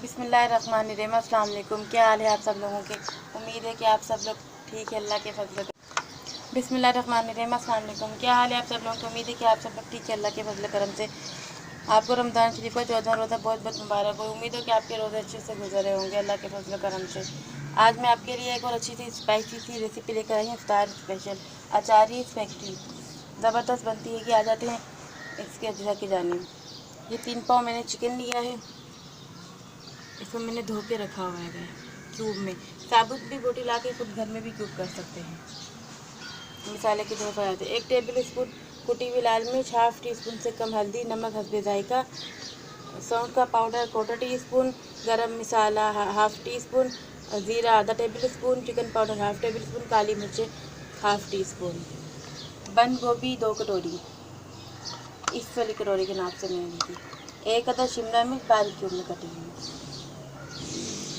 बिस्मिल्लाहिर्रहमानिर्रहीम। अस्सलाम वालेकुम। क्या हाल है आप सब लोगों के? उम्मीद है कि आप सब लोग ठीक है, अल्लाह के फजल करम। बिस्मिल्लाहिर्रहमानिर्रहीम। अस्सलाम वालेकुम। क्या हाल है आप सब लोगों की? उम्मीद है कि आप सब लोग ठीक है, अल्लाह के फजल करम से। आपको रमज़ान शरीफ का 14वां रोज़ा बहुत बहुत मुबारक हो। उम्मीद हो कि आपके रोज़े अच्छे से गुजरे होंगे, अल्लाह के फजल करम से। आज मैं आपके लिए एक और अच्छी सी स्पाइसी सी रेसिपी लेकर आई हूँ, इफ्तार स्पेशल अचारी फैक्ट्री। ज़बरदस्त बनती है कि आ जाते हैं इसके अज्जा की जानिब। ये 3 पाव मैंने चिकन लिया है, इसको मैंने धो के रखा हुआ है क्यूब में। साबुत भी बोटी ला के खुद घर में भी क्यूब कर सकते हैं। मसाले के दो फायदे: 1 टेबल स्पून कुटी हुई लाल मिर्च, ½ टी स्पून से कम हल्दी, नमक हस्बे जायका, सौंफ का पाउडर ¼ टी स्पून, गरम मसाला ½ टी स्पून, ज़ीरा ½ tablespoon, chicken powder ½ tablespoon, काली मिर्चें ½ टी स्पून, बंद गोभी 2 कटोरी, इस वाली कटोरी के नाप से मैंने ली थी, 1 अदद शिमला मिर्च बारीक क्यूब में कटी हुई,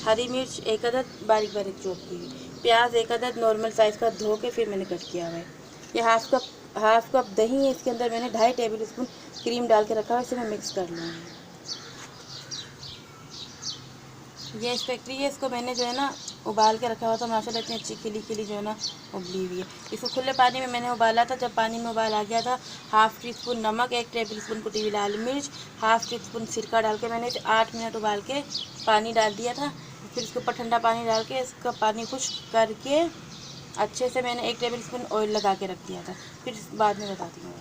हरी मिर्च 1 अदद बारीक बारीक चॉप की हुई, प्याज 1 अदद नॉर्मल साइज़ का धो के फिर मैंने कट किया हुआ है। ये हाफ कप दही है, इसके अंदर मैंने 2.5 टेबल स्पून क्रीम डाल के रखा हुआ है, इसे मैं मिक्स कर लूँगी। ये इस फैक्ट्री है, इसको मैंने जो है ना उबाल के रखा हुआ था, माशाल्लाह इतनी अच्छी खिली खिली जो है ना उबली हुई है। इसको खुले पानी में मैंने उबाला था, जब पानी में उबाल आ गया था, ½ टी स्पून नमक, 1 टेबल स्पून कुटी हुई लाल मिर्च, ½ टी स्पून सिरका डाल के मैंने इसे 8 मिनट उबाल के पानी डाल दिया था। फिर इसके ऊपर ठंडा पानी डाल के इसका पानी खुश्क करके अच्छे से मैंने 1 टेबल स्पून ऑयल लगा के रख दिया था। फिर बाद में बताती हूँ।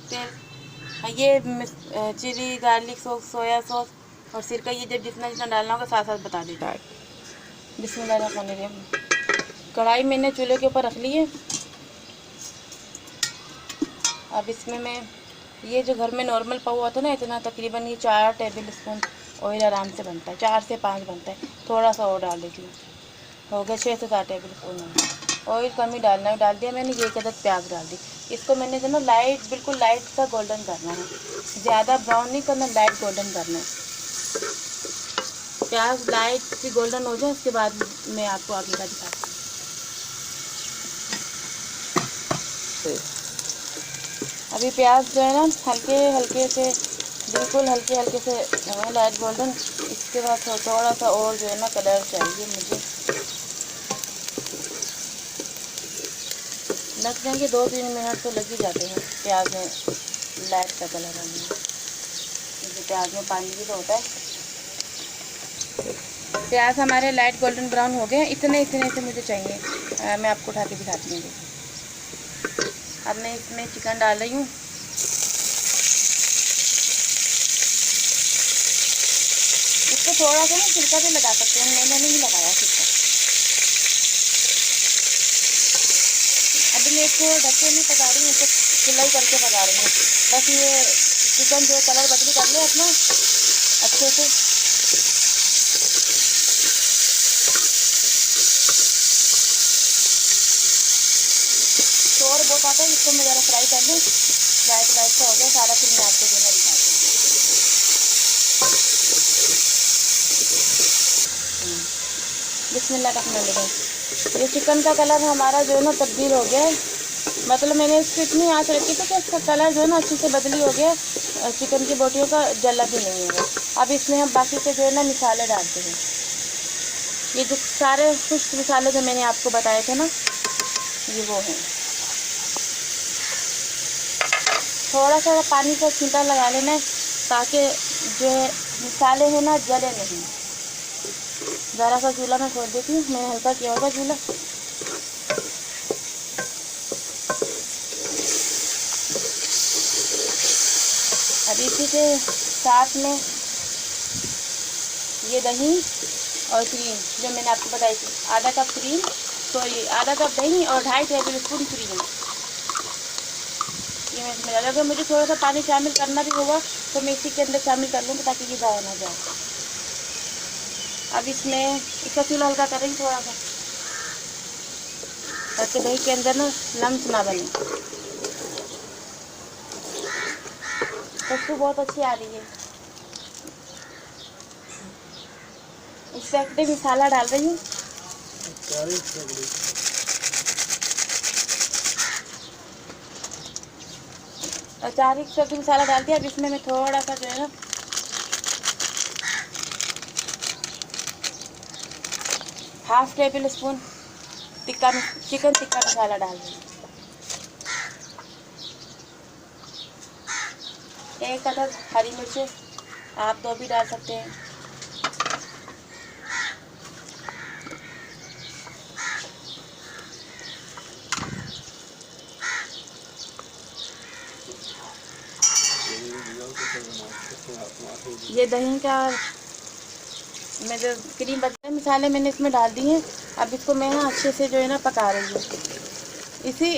तेल, ये chilli garlic sauce, soya sauce और सिरका, ये जब जितना जितना डालना होगा साथ साथ बता देता है। बिस्मिल्लाहिर्रहमानिर्रहीम। कढ़ाई मैंने चूल्हे के ऊपर रख ली है। अब इसमें मैं ये जो घर में नॉर्मल पाव होता है ना, इतना तकरीबन ये 4 टेबल स्पून ऑयल आराम से बनता है, 4 से 5 बनता है। थोड़ा सा और डाल देती हूँ, हो गया 6 से 7 टेबल स्पून ऑयल कम ही डालना है। डाल दिया मैंने। ये 1 अदद प्याज डाल दी। इसको मैंने जो ना लाइट, बिल्कुल लाइट सा गोल्डन करना है, ज़्यादा ब्राउन नहीं करना, लाइट गोल्डन करना है। प्याज लाइट सी गोल्डन हो जाए, उसके बाद मैं आपको आगे का दिखाती हूँ। अभी प्याज जो है ना हल्के हल्के से, बिल्कुल हल्के हल्के से लाइट गोल्डन। इसके बाद थोड़ा सा और जो है ना कलर चाहिए मुझे, लग जाएंगे 2-3 मिनट तो लग ही जाते हैं प्याज में लाइट का कलर आने में, क्योंकि प्याज में पानी भी तो होता है। प्याज हमारे लाइट गोल्डन ब्राउन हो गए, इतने इतने से मुझे चाहिए। मैं आपको उठा के दिखाती हूँ। अब मैं इसमें चिकन डाल रही हूँ। इसको थोड़ा सा ना छिलका भी लगा सकते हैं, मैंने नहीं लगाया छिलका। अभी मैं इसको ढक के नहीं पका रही हूँ, इसको सिलाई करके पका रही हूँ। बस ये चिकन जो कलर बदली कर ले अपना अच्छे से। शोर बहुत आता है, इसको मैं ज़रा फ्राई कर लूँ। लाइट सा हो गया सारा, फिर मैं आपको देना दिखाती हूँ। बिस्मिल्लाहिर्रहमानिर्रहीम। ये चिकन का कलर हमारा जो है ना तब्दील हो गया है, मतलब मैंने इसको इतनी आँच रखी थी कि इसका कलर जो है ना अच्छे से बदली हो गया। चिकन की बोटियों का जला भी नहीं है। अब इसमें हम बाकी के जो है ना मसाले डालते हैं। ये जो सारे खुश्क मसाले जो मैंने आपको बताए थे ना, ये वो हैं। थोड़ा सा पानी का छींटा लगा लेना है, ताकि जो है मसाले हैं ना जले नहीं। ज़रा सा चूल्हा मैं छोड़ देती हूँ, मैंने हल्का किया होगा चूल्हा। अब इसी के साथ में ये दही और क्रीम जो मैंने आपको बताई थी, आधा कप दही और 2.5 टेबल स्पून क्रीम, ये मैं इसमें डालूँगी। अगर मुझे थोड़ा सा पानी शामिल करना भी होगा तो मैं इसी के अंदर शामिल कर लूँगी, ताकि ये ज़ाया ना जाए। अब इसमें इसका चूल्हा हल्का कर रही हूँ थोड़ा सा, ताकि दही के अंदर ना लम्स ना बने। खुशबू बहुत अच्छी आ रही है। इस फैक्ट्री मसाला डाल रही हूँ। अचारी सब्जी मसाला डाल दिया। अब इसमें मैं थोड़ा सा जो है ना half tablespoon chicken tikka masala डाल देंगे। एक अदद हरी मिर्चें, आप 2 भी डाल सकते हैं। ये दही का मैं जो क्रीम बचे मसाले मैंने इसमें डाल दिए हैं। अब इसको मैं ना अच्छे से जो है ना पका रही हूँ।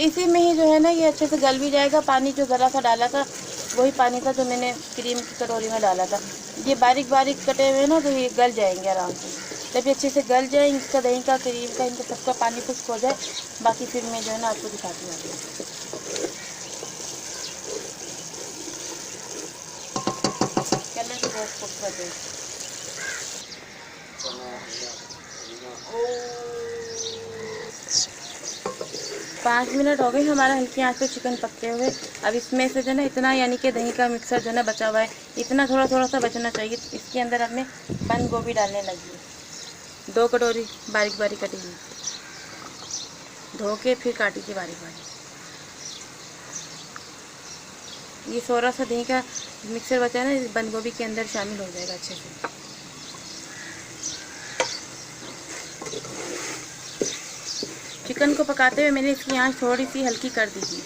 इसी में ही जो है ना ये अच्छे से गल भी जाएगा। पानी जो ज़रा सा डाला था वही पानी था जो मैंने क्रीम की कटोरी में डाला था। ये बारीक बारीक कटे हुए ना तो ये गल जाएंगे आराम से। जब ये अच्छे से गल जाए, इसका दही का क्रीम का इनका सबका पानी खुश्क हो जाए, बाकी फिर मैं जो है ना आपको दिखाती हूँ। कलर भी बहुत खूबसूरत है। 5 मिनट हो गए हमारा हल्की आंच पे चिकन पकते हुए। अब इसमें से जो है ना इतना यानी कि दही का मिक्सर जो है ना बचा हुआ है, इतना थोड़ा सा बचना चाहिए। इसके अंदर अब मैं बंद गोभी डालने लगी हूँ। 2 कटोरी बारीक बारीक कटी हुई, धो के फिर काटी थी बारीक बारीक। ये थोड़ा सा दही का मिक्सर बचा है ना, इस बंद गोभी के अंदर शामिल हो जाएगा अच्छे से। चिकन को पकाते हुए मैंने इसकी आंच थोड़ी सी हल्की कर दी थी।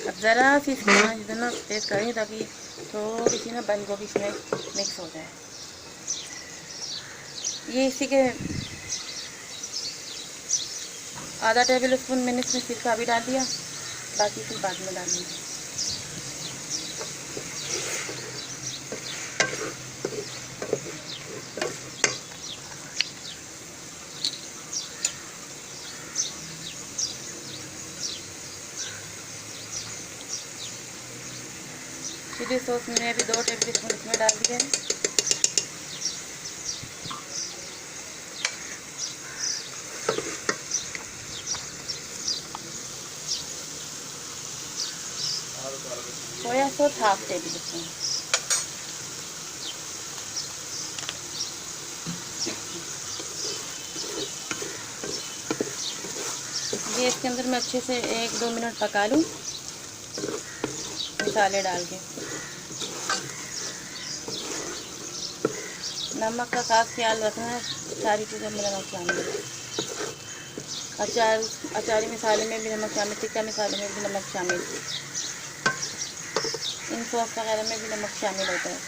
अब ज़रा सी इसकी आंच इतना तेज़ करें ताकि थोड़ी सी ना बंद गोभी इसमें मिक्स हो जाए। ये इसी के आधा टेबल स्पून मैंने इसमें सिरका भी डाल दिया, बाकी फिर बाद में डालूंगी। चिली सॉस मैंने अभी 2 टेबल स्पून इसमें डाल दिया है। Soya sauce half table spoon. ये इसके अंदर मैं अच्छे से 1-2 मिनट पका लूँ मसाले डाल के। नमक का खास ख्याल रखना है, सारी चीज़ों में नमक शामिल है। अचारी मसाले में भी नमक शामिल, टिक्का मसाले में भी नमक शामिल, इन सॉस वगैरह में भी नमक शामिल होता है।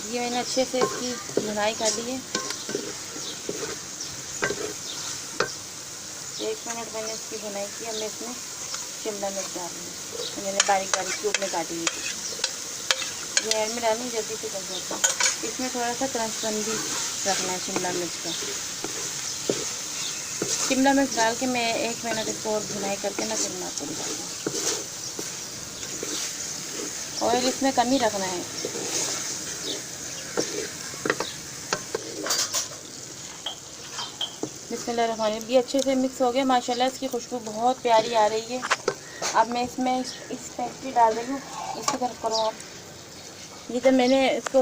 ये मैंने अच्छे से इसकी भुनाई कर ली है। 1 मिनट मैंने इसकी भुनाई की। अब मैं इसमें शिमला मिर्च डाल दूँगी, मैंने बारीक बारीक क्यूब में काटी हुई थी। ये एंड में डालूँ, जल्दी से कर जाता है। इसमें थोड़ा सा क्रंचपन भी रखना है शिमला मिर्च का। शिमला मिर्च डाल के मैं 1 मिनट इसको और भुनाई करके ना फिर मैं आपको दिखाऊँगी। ऑयल इसमें कम ही रखना है। बिस्मिल्लाहिर्रहमानिर्रहीम। ये अच्छे से मिक्स हो गया माशाल्लाह, इसकी खुशबू बहुत प्यारी आ रही है। अब मैं इसमें इस पेस्ट्री डाल रही हूँ। इसकी तरफ करो आप। ये जब मैंने इसको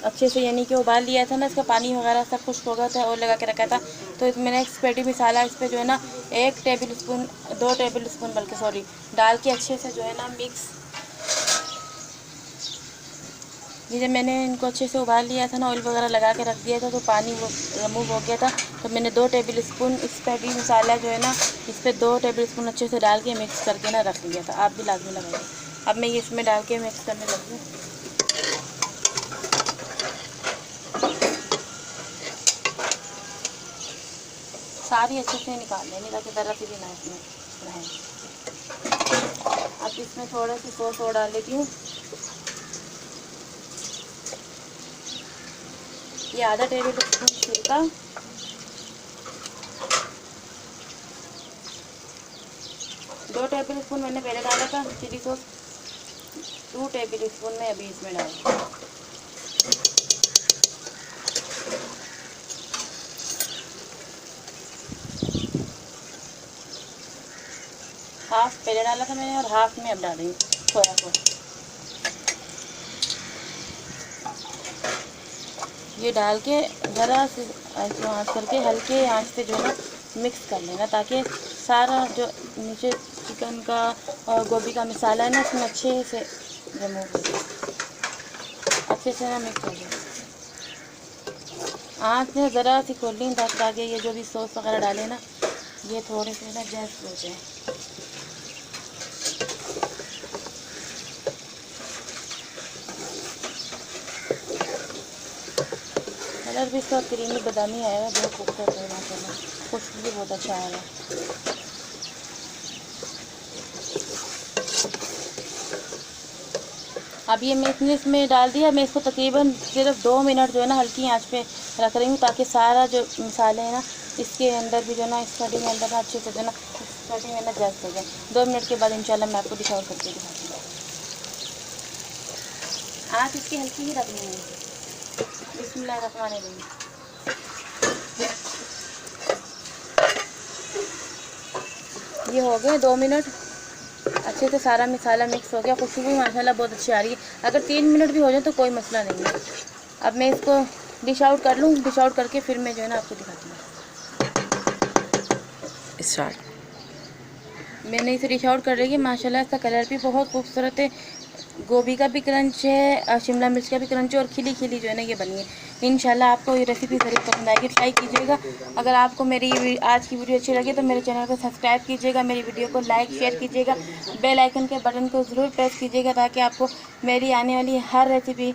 अच्छे से यानी कि उबाल लिया था ना, इसका पानी वगैरह सब खुश्क हो गया था और लगा के रखा था, तो मैंने एक्सपेटी मसाला इस पर जो है ना 1 टेबल स्पून 2 टेबल स्पून बल्कि सॉरी डाल के अच्छे से जो है ना मिक्स। ये जब मैंने इनको अच्छे से उबाल लिया था ना, ऑयल वगैरह लगा के रख दिया था, तो पानी वो रिमूव हो गया था। तो मैंने 2 टेबल स्पून स्पैटी मसाला जो है ना इस पर 2 टेबल स्पून अच्छे से डाल के मिक्स करके ना रख लिया था। आप भी लाजमी लगाइए। अब मैं ये इसमें डाल के मिक्स करने लगी हूँ। सारी अच्छे से निकाल लेंगे ताकि ज़रा सी भी ना इसमें रहे। अब इसमें थोड़ा सी सॉस और डाल लेती हूँ। ये आधा टेबल स्पून सिरका, 2 टेबल स्पून मैंने पहले डाला था चिली सॉस, 2 टेबल स्पून मैं अभी इसमें डालूँ। हाफ पहले डाला था मैंने और हाफ में अब डाल रही हूँ सोया सॉस। ये डाल के ज़रा से ऐसे आँच करके हल्के आँच पे जो है मिक्स कर लेना, ताकि सारा जो नीचे चिकन का और गोभी का मसाला है ना इसमें अच्छे से रिमूव हो जाए, अच्छे से ना मिक्स हो जाए। आँच में ज़रा सी खोल ली ताकि ये जो भी सॉस वगैरह डाले ना ये थोड़े से ना जैसे हो जाए। कलर भी इसका क्रीमी बादामी आएगा, बहुत खूबसूरत है माशाल्लाह, खुशबू भी बहुत अच्छा आ रहा है। अब ये मैं इसमें डाल दिया। मैं इसको तकरीबन सिर्फ 2 मिनट जो है ना हल्की आंच पे रख रही हूँ, ताकि सारा जो मसाले हैं ना इसके अंदर भी जो ना इस कढ़ी में अंदर ना अच्छे से जो ना इस कढ़ी में ना जस्ट हो जाए। 2 मिनट के बाद इंशाल्लाह मैं आपको दिखाऊँ करके दिखाती हूँ। आँच इसकी हल्की ही रखनी है। बिस्मिल्लाहिर्रहमानिर्रहीम। ये हो गए 2 मिनट, अच्छे से सारा मसाला मिक्स हो गया। खुशबू माशाल्लाह बहुत अच्छी आ रही है। अगर 3 मिनट भी हो जाए तो कोई मसला नहीं है। अब मैं इसको डिश आउट कर लूँ, डिश आउट करके फिर मैं जो है ना आपको दिखाती हूँ। स्टार्ट। मैंने इसे डिश आउट कर रही है। माशाल्लाह इसका कलर भी बहुत खूबसूरत है, गोभी का भी क्रंच है, शिमला मिर्च का भी क्रंच है और खिली खिली जो है ना ये बनी है। इंशाल्लाह आपको ये रेसिपी ज़रूर पसंद आएगी, ट्राई कीजिएगा। अगर आपको मेरी आज की वीडियो अच्छी लगी तो मेरे चैनल को सब्सक्राइब कीजिएगा, मेरी वीडियो को लाइक शेयर कीजिएगा, बेल आइकन के बटन को ज़रूर प्रेस कीजिएगा ताकि आपको मेरी आने वाली हर रेसिपी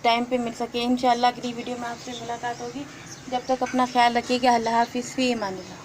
टाइम पे मिल सके। इंशाल्लाह अगली वीडियो में आपसे मुलाकात होगी। जब तक अपना ख्याल रखिएगा। अल्लाह हाफिज़, फ़ी अमानिल्लाह।